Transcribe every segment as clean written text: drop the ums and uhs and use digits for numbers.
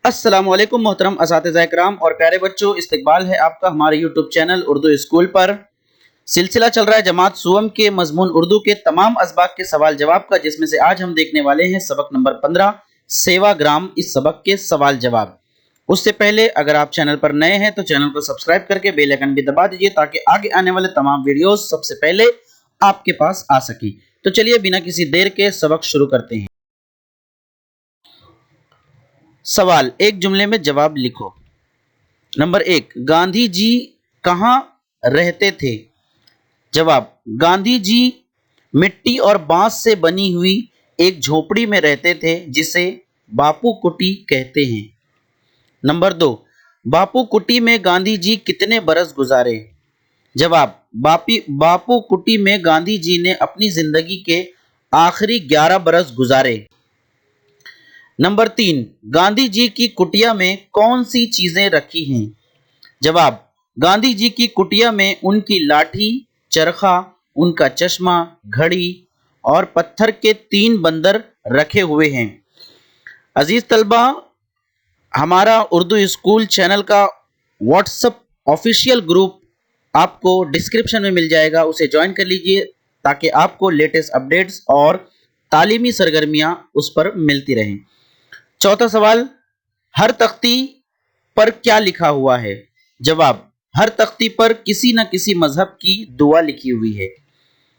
अस्सलाम वालेकुम मोहतरम असातिज़ा इकराम और प्यारे बच्चों, इस्तकबाल है आपका हमारे यूट्यूब चैनल उर्दू स्कूल पर। सिलसिला चल रहा है जमात सुवम के मजमून उर्दू के तमाम असबाक के सवाल जवाब का, जिसमें से आज हम देखने वाले हैं सबक नंबर 15 सेवाग्राम। इस सबक के सवाल जवाब। उससे पहले अगर आप चैनल पर नए हैं तो चैनल को सब्सक्राइब करके बेल आइकन भी दबा दीजिए ताकि आगे आने वाले तमाम वीडियोस सबसे पहले आपके पास आ सके। तो चलिए बिना किसी देर के सबक शुरू करते हैं। सवाल, एक जुमले में जवाब लिखो। नंबर 1, गांधी जी कहाँ रहते थे? जवाब, गांधी जी मिट्टी और बांस से बनी हुई एक झोपड़ी में रहते थे जिसे बापू कुटी कहते हैं। नंबर 2, बापू कुटी में गांधी जी कितने बरस गुजारे? जवाब, बापू कुटी में गांधी जी ने अपनी जिंदगी के आखिरी 11 बरस गुजारे। नंबर 3, गांधी जी की कुटिया में कौन सी चीजें रखी हैं? जवाब, गांधी जी की कुटिया में उनकी लाठी, चरखा, उनका चश्मा, घड़ी और पत्थर के 3 बंदर रखे हुए हैं। अजीज तलबा, हमारा उर्दू स्कूल चैनल का व्हाट्सएप ऑफिशियल ग्रुप आपको डिस्क्रिप्शन में मिल जाएगा, उसे ज्वाइन कर लीजिए ताकि आपको लेटेस्ट अपडेट्स और तालीमी सरगर्मियां उस पर मिलती रहें। चौथा सवाल, हर तख्ती पर क्या लिखा हुआ है? जवाब, हर तख्ती पर किसी न किसी मजहब की दुआ लिखी हुई है।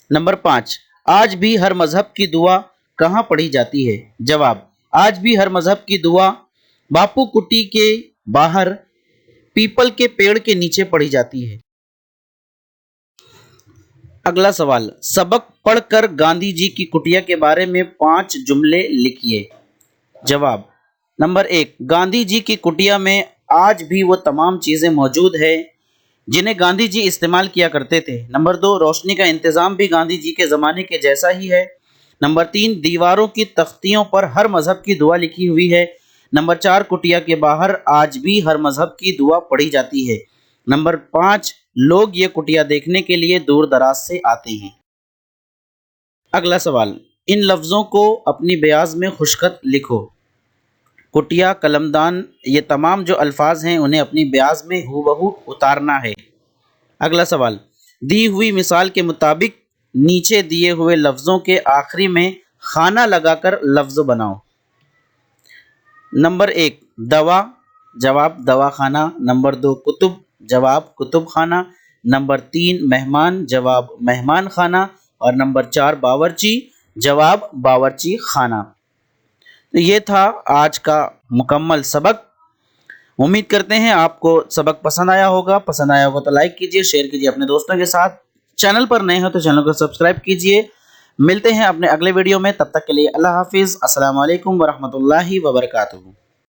नंबर 5, आज भी हर मजहब की दुआ कहाँ पढ़ी जाती है? जवाब, आज भी हर मजहब की दुआ बापू कुटी के बाहर पीपल के पेड़ के नीचे पढ़ी जाती है। अगला सवाल, सबक पढ़कर गांधी जी की कुटिया के बारे में 5 जुमले लिखिए। जवाब, नंबर 1, गांधी जी की कुटिया में आज भी वो तमाम चीज़ें मौजूद है जिन्हें गांधी जी इस्तेमाल किया करते थे। नंबर 2, रोशनी का इंतज़ाम भी गांधी जी के ज़माने के जैसा ही है। नंबर 3, दीवारों की तख्तियों पर हर मज़हब की दुआ लिखी हुई है। नंबर 4, कुटिया के बाहर आज भी हर मज़हब की दुआ पढ़ी जाती है। नंबर 5, लोग ये कुटिया देखने के लिए दूर दराज से आते हैं। अगला सवाल, इन लफ्ज़ों को अपनी बयाज में खुशखत लिखो। कुटिया, कलमदान, ये तमाम जो अल्फाज हैं उन्हें अपनी ब्याज में हूबहू उतारना है। अगला सवाल, दी हुई मिसाल के मुताबिक नीचे दिए हुए लफ्ज़ों के आखिरी में खाना लगाकर लफ्ज़ बनाओ। नंबर 1, दवा। जवाब, दवाखाना। नंबर 2, कुतुब। जवाब, कुतुब खाना। नंबर 3, मेहमान। जवाब, मेहमान खाना। और नंबर 4, बावर्ची। जवाब, बावर्ची खाना। तो ये था आज का मुकम्मल सबक। उम्मीद करते हैं आपको सबक पसंद आया होगा। पसंद आया होगा तो लाइक कीजिए, शेयर कीजिए अपने दोस्तों के साथ। चैनल पर नए हो तो चैनल को सब्सक्राइब कीजिए। मिलते हैं अपने अगले वीडियो में, तब तक के लिए अल्लाह हाफिज़। अस्सलाम वालेकुम वरहमतुल्लाहि वबरकातुहू।